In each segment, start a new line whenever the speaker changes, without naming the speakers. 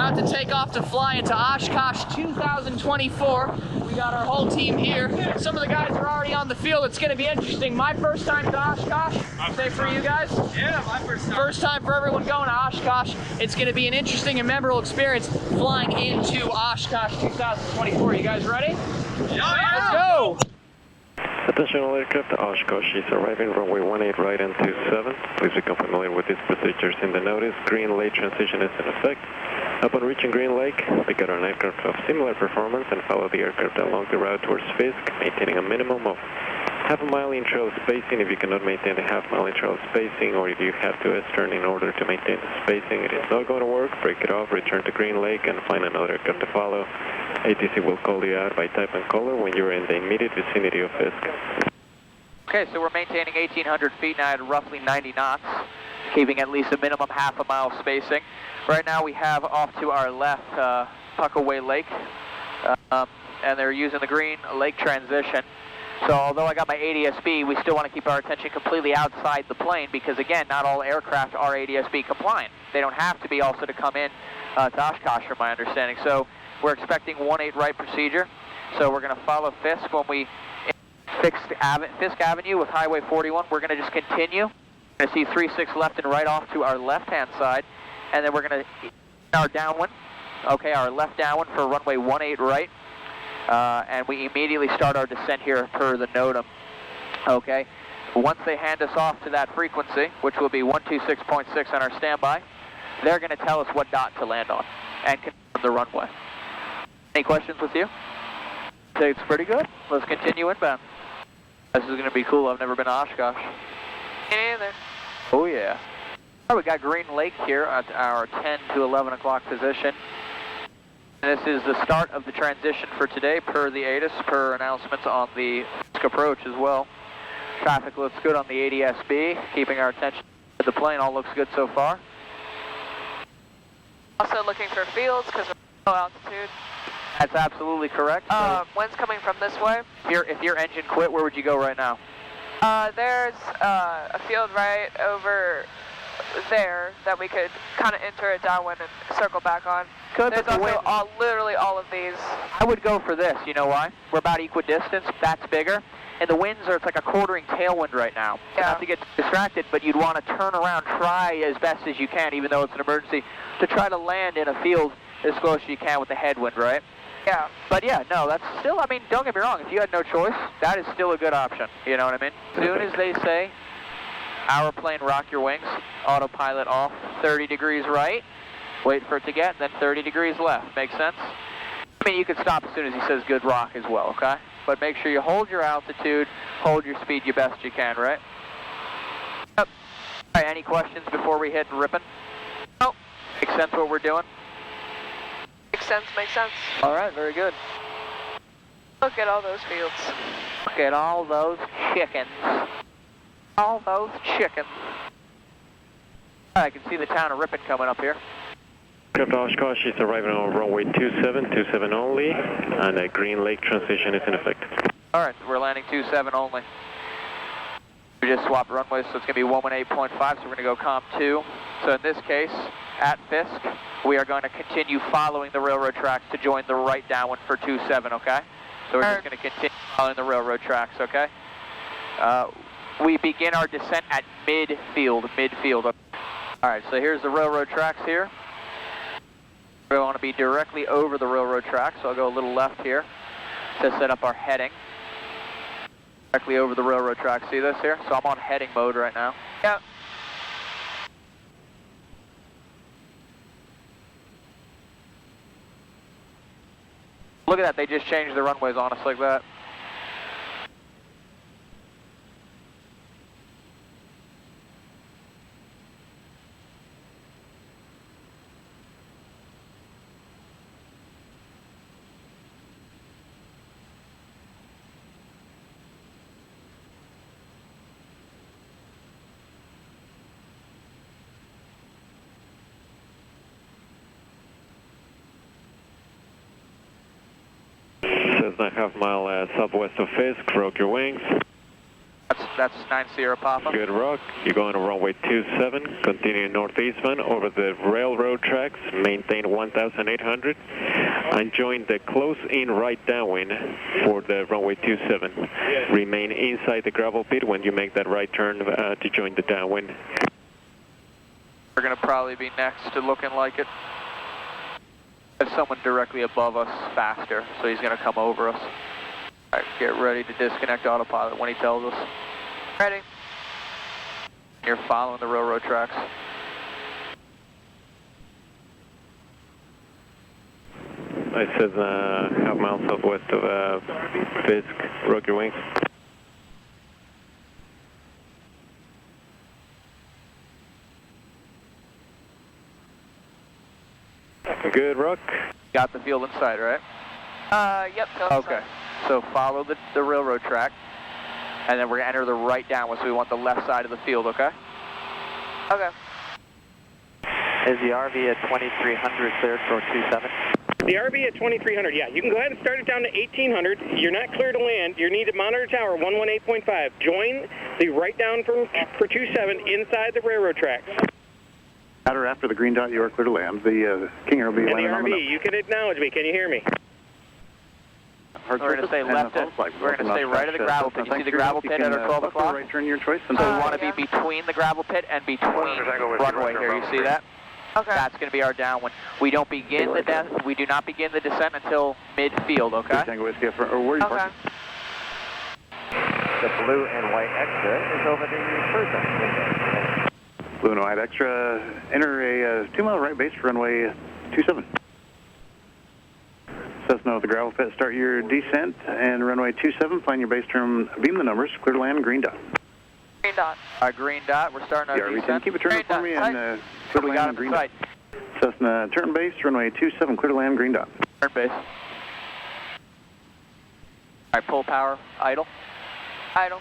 about to take off to fly into Oshkosh 2024. We got our whole team here. Some of the guys are already on the field. It's going to be interesting. My first time to Oshkosh. Say for you guys?
Yeah, my first time.
First time for everyone going to Oshkosh. It's going to be an interesting and memorable experience flying into Oshkosh 2024. You guys ready?
Yeah.
Let's go!
Attention all aircraft, Oshkosh is arriving runway 18 right and 27. Please become familiar with these procedures in the notice. Green Lake transition is in effect. Upon reaching Green Lake, pick out an aircraft of similar performance and follow the aircraft along the route towards Fisk, maintaining a minimum of half a mile intrail spacing. If you cannot maintain a half mile intrail spacing, or if you have to S-turn in order to maintain the spacing, it is not going to work. Break it off, return to Green Lake, and find another aircraft to follow. ATC will call you out by type and color when you're in the immediate vicinity of Fisk.
Okay, so we're maintaining 1,800 feet now at roughly 90 knots, keeping at least a minimum half a mile spacing. Right now we have off to our left Puckaway Lake, and they're using the Green Lake transition. So although I got my ADS-B, we still want to keep our attention completely outside the plane because, again, not all aircraft are ADS-B compliant. They don't have to be also to come in to Oshkosh, from my understanding. So we're expecting 18 right procedure. So we're going to follow Fisk when we Fisk Avenue with Highway 41. We're going to just continue. We're going to see 36 left and right off to our left-hand side. And then we're going to our downwind. Okay, our left downwind for runway 18 right. And we immediately start our descent here per the NOTAM. Okay, once they hand us off to that frequency, which will be 126.6 on our standby, they're going to tell us what dot to land on and confirm the runway. Any questions with you? It's pretty good. Let's continue inbound. This is going to be cool. I've never been to Oshkosh.
Me neither.
Oh yeah. All right, we got Green Lake here at our 10 to 11 o'clock position. This is the start of the transition for today per the ATIS, per announcements on the Fisk approach as well. Traffic looks good on the ADS-B, keeping our attention to the plane. All looks good so far.
Also looking for fields because we're low altitude.
That's absolutely correct.
Wind's coming from this way.
If your engine quit, where would you go right now?
There's a field right over there that we could kind of enter it downwind and circle back on.
Good,
There's
but
also literally all of these.
I would go for this. You know why? We're about equidistant. That's bigger. And the winds are, it's like a quartering tailwind right now.
Yeah.
Not to get distracted, but you'd want to turn around, try as best as you can, even though it's an emergency, to try to land in a field as close as you can with the headwind, right?
Yeah.
But yeah, no, that's still, I mean, don't get me wrong, if you had no choice, that is still a good option. You know what I mean? As soon as they say, our plane, rock your wings, autopilot off, 30 degrees right, wait for it to get, then 30 degrees left. Make sense? I mean, you can stop as soon as he says good rock as well, okay? But make sure you hold your altitude, hold your speed you best you can, right? Yep. All right, any questions before we hit ripping?
Nope.
Makes sense what we're doing?
Makes sense, makes sense.
All right, very good.
Look at all those fields.
Look at all those chickens. All those chickens. All right, I can see the town of Ripon coming up here.
Aircraft Oshkosh is arriving on runway 27 only, and a Green Lake transition is in effect.
All right, we're landing 27 only. We just swapped runways, so it's going to be 118.5, so we're going to go comp 2. So in this case, at Fisk, we are going to continue following the railroad tracks to join the right downwind for 27, okay? So we're just going to continue following the railroad tracks, okay? We begin our descent at midfield. All right, so here's the railroad tracks here. We want to be directly over the railroad tracks, so I'll go a little left here to set up our heading. Directly over the railroad tracks. See this here? So I'm on heading mode right now.
Yep.
Look at that, they just changed the runways on us like that.
Cessna half mile southwest of Fisk, broke your wings.
That's That's 9 Sierra Papa.
Good rock. You're going to runway 27, continue northeastbound over the railroad tracks, maintain 1,800, and join the close-in right downwind for the runway 27. Remain inside the gravel pit when you make that right turn to join the downwind.
We're going to probably be next to looking like it. There's someone directly above us faster, so he's going to come over us. All right, get ready to disconnect autopilot when he tells us.
Ready.
You're following the railroad tracks.
It says half mile southwest of Fisk, Rocky Wings. Good rock.
Got the field in sight, right?
Yep.
Okay, so follow the railroad track, and then we're going to enter the right downwind, so we want the left side of the field, okay?
Okay.
Is the RV at 2300 cleared for 27?
The RV at 2300, yeah. You can go ahead and start it down to 1800. You're not clear to land. You need to monitor tower 118.5. Join the right down for 27 inside the railroad tracks.
At or after the green dot, you are clear to land. The King Air will be
And the
landing on the
RV, you can acknowledge me. Can you hear me?
hard
We're going to stay left. We're going to stay right of the gravel pit. You see the gravel pit at our 12 o'clock?
Right turn, your choice.
So we want to be between the gravel pit and between runway here. You see that?
Okay.
That's going to be our downwind. We don't begin the we do not begin the descent until midfield, okay?
Tango Whiskey, or where are you
Okay.
parking?
The blue and white extra is over the cruiser.
Blue and white extra. Enter a 2-mile right base for runway 27. Cessna with the gravel pit. Start your descent and runway 27. Find your base term. Beam the numbers. Clear to land. Green dot.
Green dot.
Our green dot. We're starting our
Yeah,
descent.
keep it turning for me and clear to
We
land
got
on
him
green
in
dot.
sight.
Cessna turn base. Runway 27. Clear to land. Green dot.
Turn base. All right, pull power. Idle.
Idle.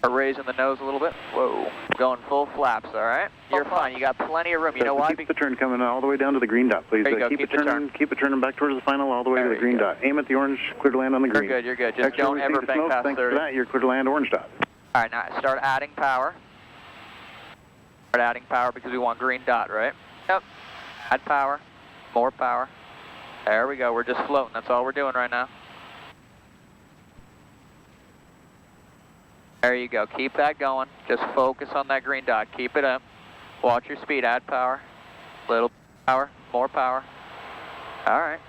We're raising the nose a little bit. Whoa. Going full flaps, all right? You're fine. You got plenty of room. You know why?
Keep the turn coming all the way down to the green dot, please.
There you go.
Keep
Keep
it
the
turning.
turn.
Keep it turning back towards the final, all the way
There
to the
you
green
go.
dot. Aim at the orange. Clear to land on the green.
You're good. You're good. Just
Extra
don't
received
ever
the
bank
smoke.
past
Thanks
30.
for that. You're clear to land orange dot.
All right, now start adding power. Start adding power because we want green dot, right?
Yep.
Add power. More power. There we go. We're just floating. That's all we're doing right now. There you go. Keep that going. Just focus on that green dot. Keep it up. Watch your speed. Add power. Little power. More power. All right.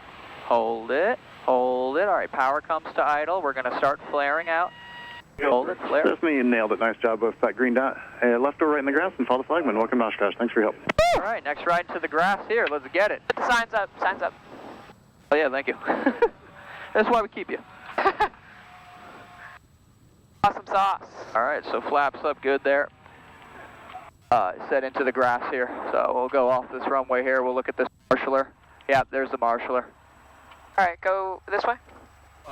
Hold it. Hold it. All right. Power comes to idle. We're going to start flaring out. Hold it. Flare.
That's me. You nailed it. Nice job with that green dot. Left or right in the grass and follow the flagman. Welcome to Oshkosh. Thanks for your help.
All right. Next ride into the grass here. Let's get it.
Put the signs up. Signs up.
Oh, yeah. Thank you. That's why we keep you.
Awesome sauce.
All right, so flaps up good there. Set into the grass here. So we'll go off this runway here. We'll look at this marshaller. Yeah, there's the marshaller.
All right, go this way.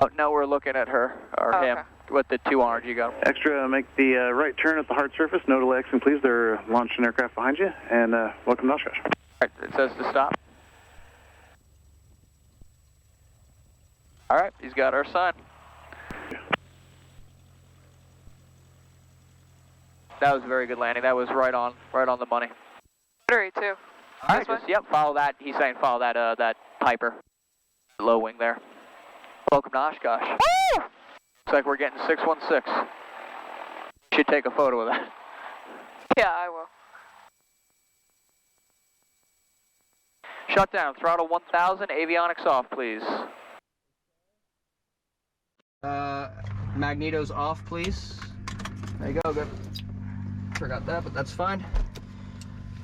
Oh, no, we're looking at her, or him,
okay.
with the 2 orange you got.
Extra, make the right turn at the hard surface. No delay, and please. They're launching aircraft behind you. And welcome to Oshkosh.
All right, it says to stop. All right, he's got our sign. That was a very good landing. That was right on the money.
Battery too.
All right,
This way?
just, yep, follow that. He's saying follow that that Piper, low wing there. Welcome to Oshkosh.
Woo!
Looks like we're getting 616. Should take a photo of that.
Yeah, I will.
Shut down. Throttle 1000. Avionics off, please. Magneto's off, please. There you go. Good. Forgot that, but that's fine.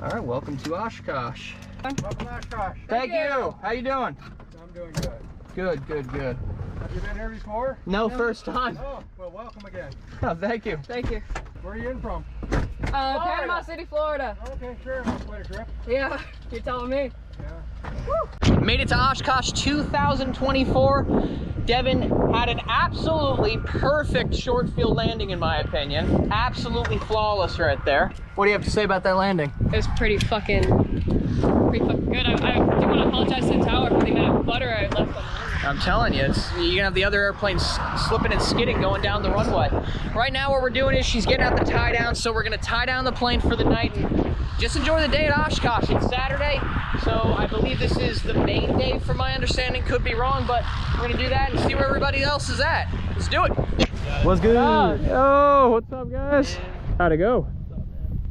All right, welcome to Oshkosh.
Welcome to Oshkosh.
Thank you. How you doing?
I'm doing good.
Good, good, good.
Have you been here before?
No, first time.
Oh, well, welcome again.
Oh, thank you.
Thank you.
Where are you in from?
Panama City, Florida.
Okay, sure. That's quite a trip.
Yeah, you're telling me.
Yeah.
Made it to Oshkosh 2024. Devin had an absolutely perfect short field landing in my opinion. Absolutely flawless right there. What do you have to say about that landing?
It was pretty fucking good. I do want to apologize to the tower for the butter I left on the
I'm telling you, you're gonna have the other airplanes slipping and skidding going down the runway. Right now what we're doing is she's getting out the tie down, so we're gonna tie down the plane for the night and just enjoy the day at Oshkosh. It's Saturday, so I believe this is the main day from my understanding. Could be wrong, but we're gonna do that and see where everybody else is at. Let's do it.
What's good?
Yo, what's up guys? How'd it go?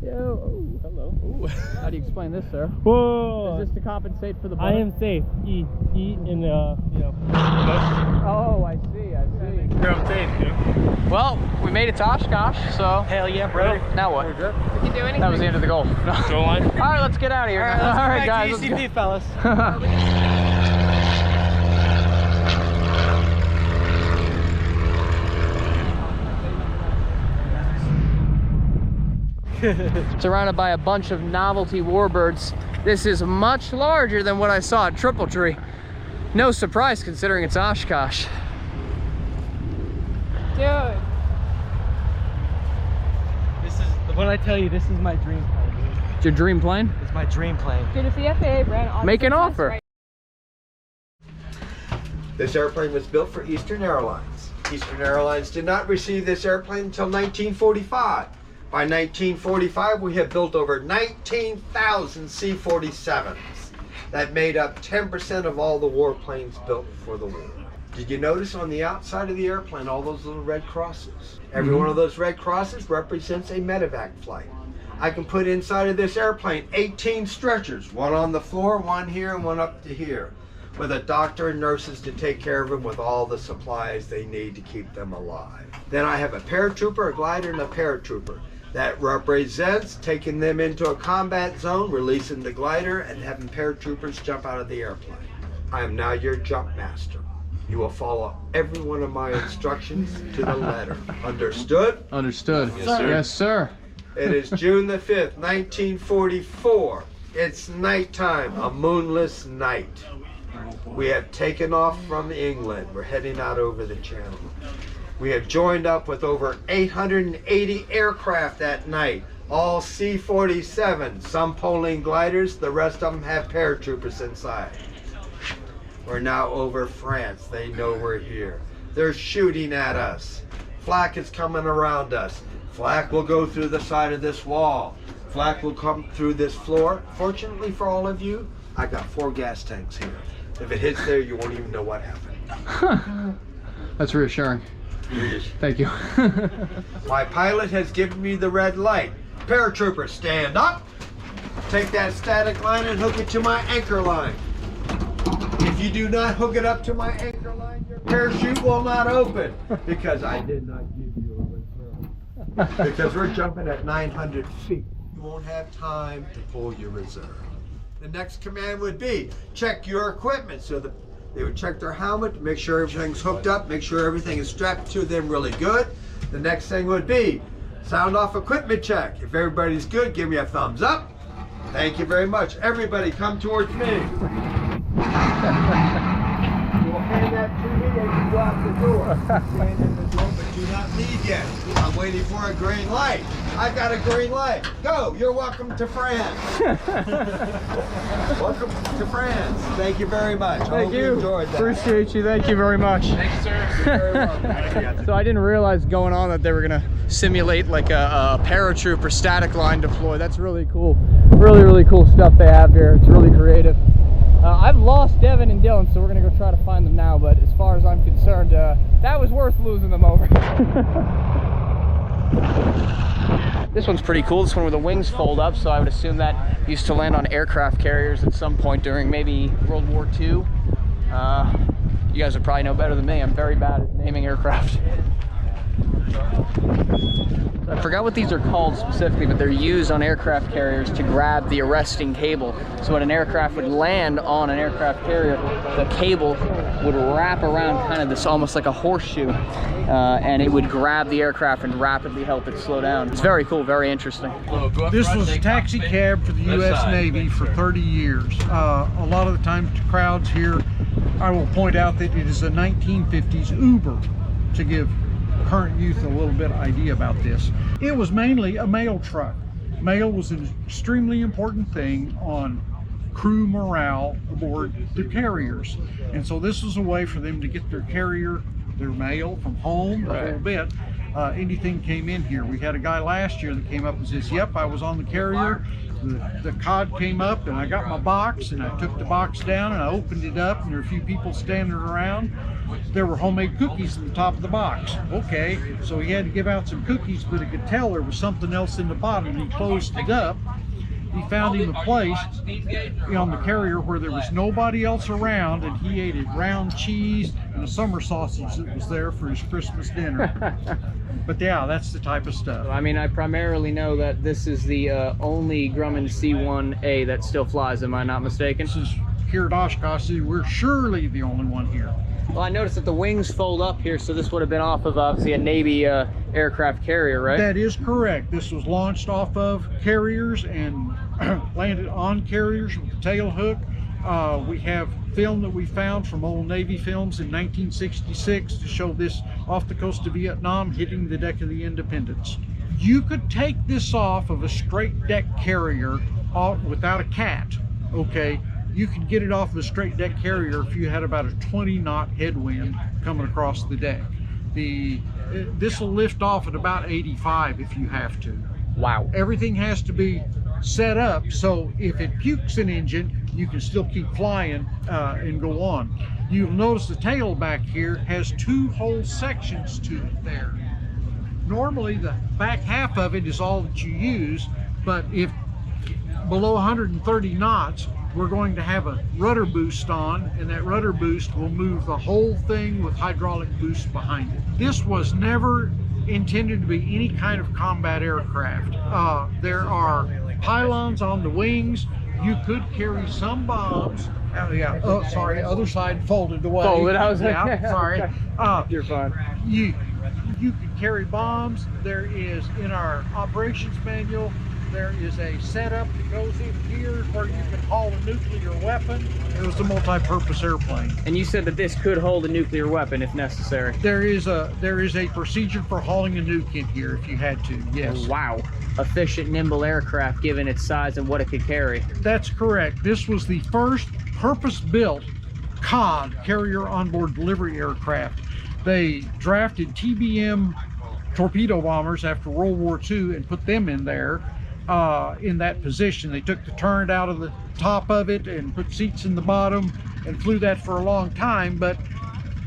Yo, oh, hello. Ooh. How do you explain this, sir?
Whoa!
Is this to compensate for the butter?
I am safe. Eat in the, you know.
Oh, I see.
I'm safe, dude.
Well, we made it to Oshkosh, so.
Hell yeah, bro.
Now what?
Did you do anything?
That was the end of the goal.
Go line.
All right, let's get out of here.
All right,
guys.
let's get back to ECP, fellas.
Surrounded by a bunch of novelty warbirds. This is much larger than what I saw at Triple Tree. No surprise considering it's Oshkosh.
Dude.
This is, when I tell you, this is my dream plane, dude.
It's your dream plane?
It's my dream plane.
Dude, if the FAA ran on
Make an offer.
Right.
This airplane was built for Eastern Airlines. Eastern Airlines did not receive this airplane until 1945. By 1945, we have built over 19,000 C-47s. That made up 10% of all the warplanes built for the war. Did you notice on the outside of the airplane all those little red crosses? Every one of those red crosses represents a medevac flight. I can put inside of this airplane 18 stretchers, one on the floor, one here, and one up to here, with a doctor and nurses to take care of them with all the supplies they need to keep them alive. Then I have a paratrooper, a glider, and a paratrooper. That represents taking them into a combat zone, releasing the glider, and having paratroopers jump out of the airplane. I am now your jump master. You will follow every one of my instructions to the letter. Understood?
Understood.
Yes, sir.
Yes, sir.
It is June the 5th, 1944. It's nighttime, a moonless night. We have taken off from England. We're heading out over the channel. We have joined up with over 880 aircraft that night, all C-47, some polling gliders, the rest of them have paratroopers inside. We're now over France. They know we're here. They're shooting at us. Flak is coming around us. Flak will go through the side of this wall. Flak will come through this floor. Fortunately for all of you, I got 4 gas tanks here. If it hits there, you won't even know what happened.
That's reassuring. Thank you.
My pilot has given me the red light. Paratrooper, stand up. Take that static line and hook it to my anchor line. If you do not hook it up to my anchor line, your parachute will not open, because I did not give you a reserve. Because we're jumping at 900 feet. You won't have time to pull your reserve. The next command would be, check your equipment. So they would check their helmet, make sure everything's hooked up, make sure everything is strapped to them really good. The next thing would be, sound off equipment check. If everybody's good, give me a thumbs up. Thank you very much. Everybody come towards me. You will hand that to me as you go out the door. Stand in the door, but do not leave yet. I'm waiting for a green light. I got a green light. Go. You're welcome to France. Welcome to France. Thank you very much.
Thank you.
Enjoyed that.
Appreciate you. Thank you very much.
Thank you, sir. You're very welcome.
So I didn't realize going on that they were gonna simulate like a paratrooper static line deploy. That's really cool. Really cool stuff they have here. It's really creative. I've lost Devin and Dylan, so we're gonna go try to find them now. But as far as I'm concerned, that was worth losing them over. This one's pretty cool. This one where the wings fold up, so I would assume that used to land on aircraft carriers at some point during maybe World War II. You guys would probably know better than me. I'm very bad at naming aircraft. I forgot what these are called specifically, but they're used on aircraft carriers to grab the arresting cable. So when an aircraft would land on an aircraft carrier, the cable would wrap around kind of this almost like a horseshoe, and it would grab the aircraft and rapidly help it slow down. It's very cool, very interesting.
This was a taxi cab for the U.S. Navy for 30 years. A lot of the time crowds here, I will point out that it is a 1950s Uber, to give current youth a little bit of idea about this. It was mainly a mail truck. Mail was an extremely important thing on crew morale aboard the carriers. And so this was a way for them to get their carrier, their mail from home, the whole bit. Anything came in here. We had a guy last year that came up and says, yep, I was on the carrier. The cod came up and I got my box and I took the box down and I opened it up and there were a few people standing around. There were homemade cookies at the top of the box. Okay, so he had to give out some cookies, but he could tell there was something else in the bottom and he closed it up. He found him a place on the carrier where there was nobody else around, and he ate a ground cheese and a summer sausage that was there for his Christmas dinner. But yeah, that's the type of stuff.
I mean, I primarily know that this is the only Grumman C-1A that still flies, am I not mistaken?
This is here at Oshkosh, we're surely the only one here.
Well, I noticed that the wings fold up here, so this would have been off of obviously a Navy aircraft carrier, right?
That is correct. This was launched off of carriers and landed on carriers with the tail hook. We have film that we found from old Navy films in 1966 to show this off the coast of Vietnam hitting the deck of the Independence. You could take this off of a straight deck carrier without a cat, okay? You could get it off of a straight deck carrier if you had about a 20-knot headwind coming across the deck. This will lift off at about 85 if you have to.
Wow.
Everything has to be set up so if it pukes an engine, you can still keep flying and go on. You'll notice the tail back here has two whole sections to it there. Normally the back half of it is all that you use, but if below 130 knots, we're going to have a rudder boost on, and that rudder boost will move the whole thing with hydraulic boost behind it. This was never intended to be any kind of combat aircraft. There are pylons on the wings. You could carry some bombs. Oh, sorry, other side folded away.
Folded, I was
sorry.
You're fine.
You could carry bombs. There is, in our operations manual, there is a setup that goes in here where you can haul a nuclear weapon. It was a multi-purpose airplane.
And you said that this could hold a nuclear weapon if necessary.
There is a procedure for hauling a nuke in here if you had to, yes.
Wow. Efficient, nimble aircraft given its size and what it could carry.
That's correct. This was the first purpose-built COD, carrier onboard delivery aircraft. They drafted TBM torpedo bombers after World War II and put them in there. In that position. They took the turret out of the top of it and put seats in the bottom and flew that for a long time. But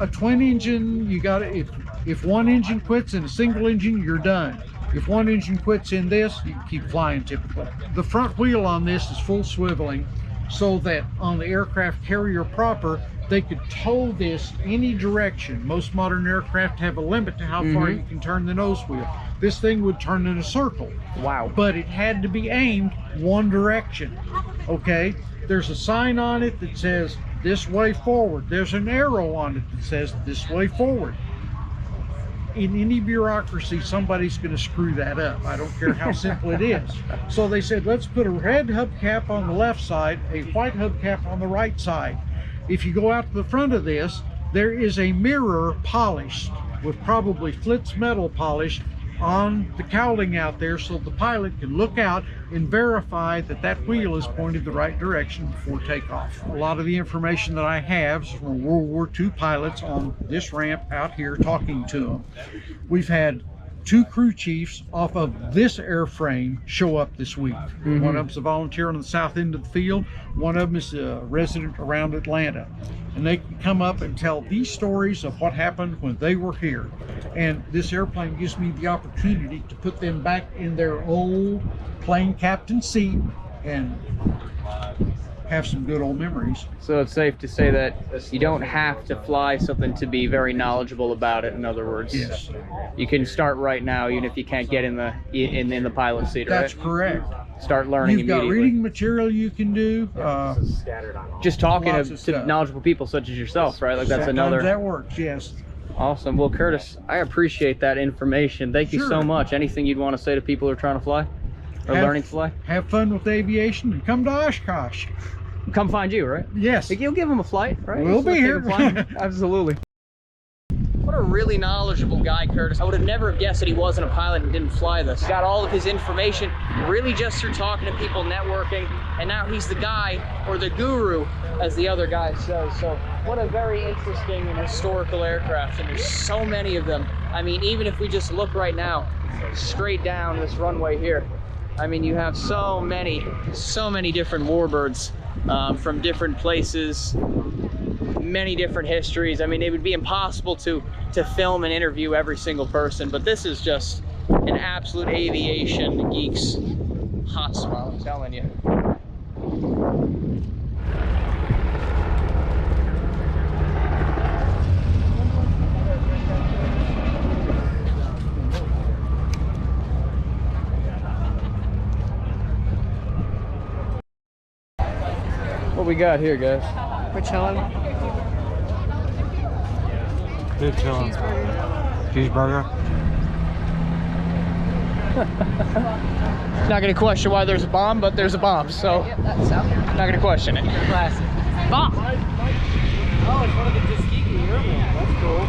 a twin engine, you got to, if one engine quits in a single engine, you're done. If one engine quits in this, you can keep flying typically. The front wheel on this is full swiveling so that on the aircraft carrier proper, they could tow this any direction. Most modern aircraft have a limit to how far you can turn the nose wheel. This thing would turn in a circle.
Wow.
But it had to be aimed one direction, okay? There's a sign on it that says this way forward. There's an arrow on it that says this way forward. In any bureaucracy, somebody's going to screw that up. I don't care how simple it is. So they said, let's put a red hubcap on the left side, a white hubcap on the right side. If you go out to the front of this, there is a mirror polished with probably Flitz metal polish on the cowling out there so the pilot can look out and verify that that wheel is pointed the right direction before takeoff. A lot of the information that I have is from World War II pilots on this ramp out here talking to them. We've had 2 crew chiefs off of this airframe show up this week. One of them's a volunteer on the south end of the field. One of them is a resident around Atlanta. And they can come up and tell these stories of what happened when they were here. And this airplane gives me the opportunity to put them back in their old plane captain seat and have some good old memories.
So it's safe to say that you don't have to fly something to be very knowledgeable about it, in other words.
Yes.
You can start right now, even if you can't get in the pilot seat, right?
That's correct.
Start learning
You've got reading material you can do.
Just talking to knowledgeable people such as yourself, right? Like that's another.
That works, yes.
Awesome. Well, Curtis, I appreciate that information. Thank you so much. Anything you'd want to say to people who are trying to fly or learning to fly? Have fun with aviation and come to Oshkosh. Come find you, right? Yes. You'll give them a flight, right? We'll be here. Absolutely. What a really knowledgeable guy, Curtis. I would have never guessed that he wasn't a pilot and didn't fly this. Got all of his information really just through talking to people, networking, and now he's the guy, or the guru, as the other guy says. So what a very interesting and historical aircraft, and there's so many of them. I mean, even if we just look right now, straight down this runway here, I mean, you have so many different warbirds from different places, many different histories. I mean, it would be impossible to film and interview every single person, but this is just an absolute aviation geek's hotspot, I'm telling you. What we got here, guys?
We're chilling.
Good chilling. Cheeseburger.
Not gonna question why there's a bomb, but there's a bomb, so
Yep, that's so.
not gonna question it.
Classic.
Bomb!
Oh, it's one of the Tuskegee Airmen. That's cool.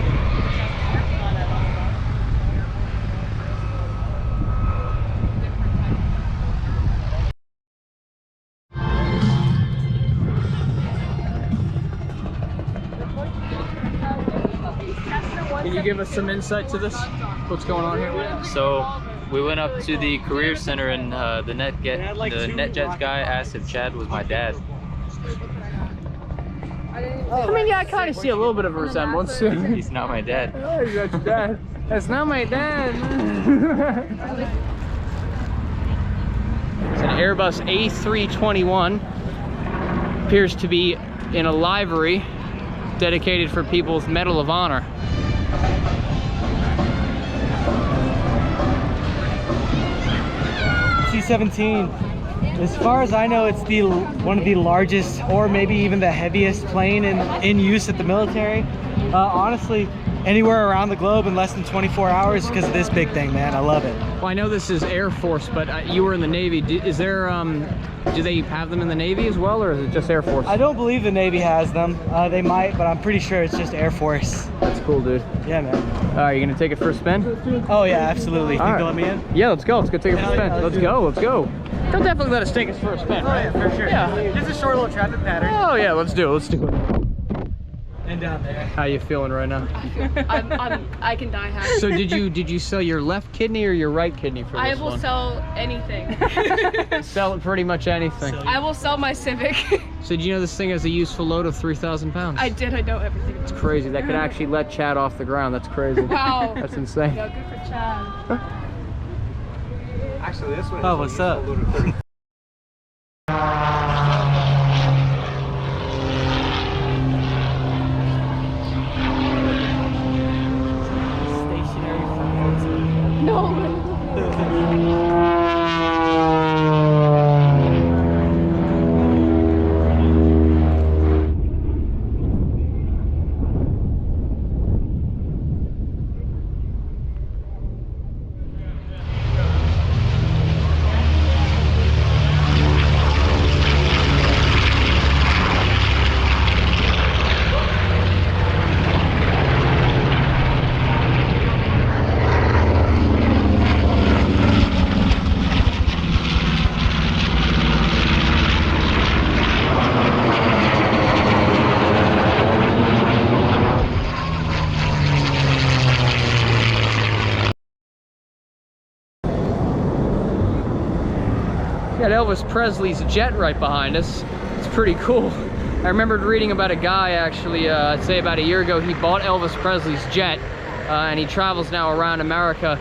Can you give us some insight to this? What's going on here?
So we went up to the career center, and the NetJets guy asked if Chad was my dad.
I mean, yeah, I kind of see a little bit of a resemblance.
He's not my dad.
Oh, you got your dad. That's not my dad. It's an Airbus A321. Appears to be in a livery dedicated for people's Medal of Honor.
C-17. As far as I know, it's one of the largest, or maybe even the heaviest plane in use at the military. Honestly, anywhere around the globe in less than 24 hours because of this big thing, man. I love it.
Well, I know this is Air Force, but you were in the Navy. Is there, do they have them in the Navy as well, or is it just Air Force?
I don't believe the Navy has them. They might, but I'm pretty sure it's just Air Force.
That's cool, dude.
Yeah, man.
All right, you gonna take it for a spin?
Oh yeah, absolutely. Think you'll let me in?
Yeah, let's go. Let's go take it for a spin.
Yeah,
let's go. They'll definitely let us take us for a spin, right?
Oh yeah, for sure.
Yeah.
Just a short little traffic pattern.
Oh yeah, let's do it.
And down there.
How you feeling right now?
I can die happy.
So did you sell your left kidney or your right kidney for this
I will
one?
sell anything.
Sell pretty much anything.
I will sell my Civic.
So did you know this thing has a useful load of 3,000 pounds?
I did. I know everything.
It's crazy. That could actually let Chad off the ground. That's crazy.
Wow.
That's insane.
No, good for Chad.
Actually, this one.
Oh, what's up?
No.
Got Elvis Presley's jet right behind us. It's pretty cool. I remembered reading about a guy actually, I'd say about a year ago, he bought Elvis Presley's jet and he travels now around America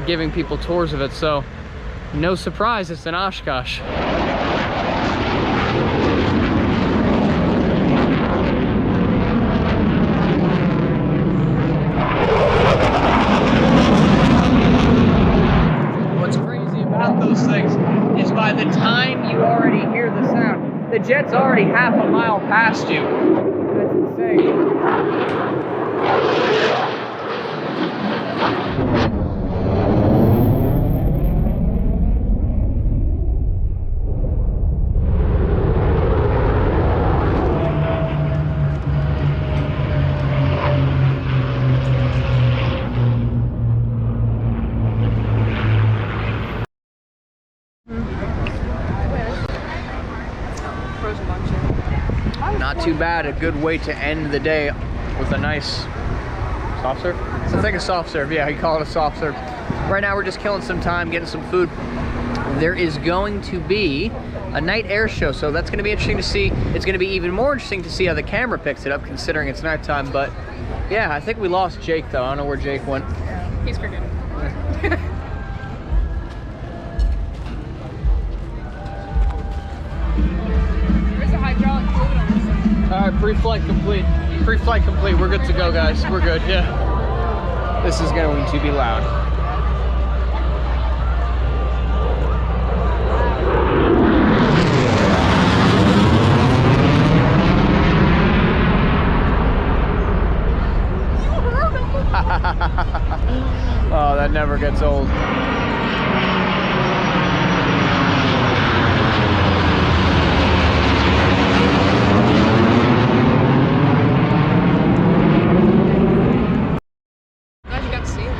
giving people tours of it. So no surprise, it's in Oshkosh. What's crazy about those things is by the time you already hear the sound, the jet's already half a mile past you. That's insane. too bad. A good way to end the day with a nice soft serve. I think a soft serve. Yeah, you call it a soft serve. Right now we're just killing some time, getting some food. There is going to be a night air show, so that's going to be interesting to see. It's going to be even more interesting to see how the camera picks it up, considering it's nighttime. But yeah, I think we lost Jake though. I don't know where Jake went.
He's forgetting. Where's the hydraulic fluid on this thing?
All right, pre-flight complete. Pre-flight complete. We're good to go, guys. We're good. Yeah. This is going to be loud. Oh, that never gets old.
Glad you got to see it.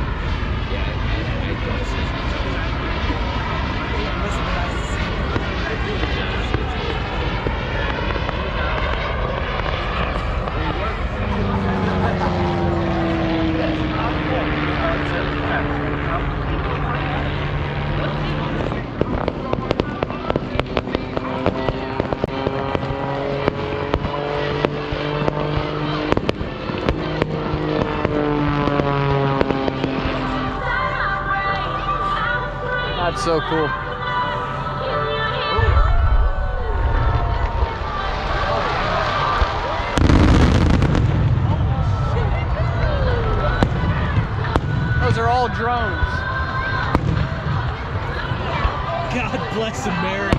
That's so cool. Those are all drones.
God bless America.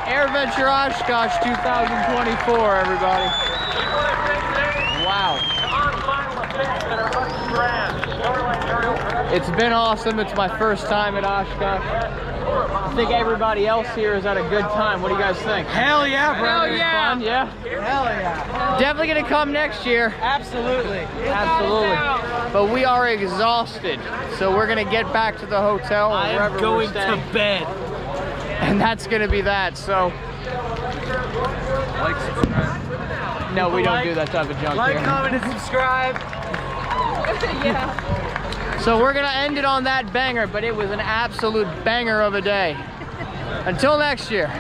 AirVenture Oshkosh 2024, everybody. Wow. It's been awesome. It's my first time at Oshkosh. I think everybody else here is at a good time. What do you guys think?
Hell yeah, bro.
Hell yeah. Fun, yeah?
Hell yeah.
Definitely gonna come next year.
Absolutely.
Absolutely. But we are exhausted, so we're gonna get back to the hotel.
I am going to bed.
And that's gonna be that, so.
Like, subscribe.
No, we don't do that type of junk
Like,
here.
comment, and subscribe.
Yeah.
So we're gonna end it on that banger, but it was an absolute banger of a day. Until next year.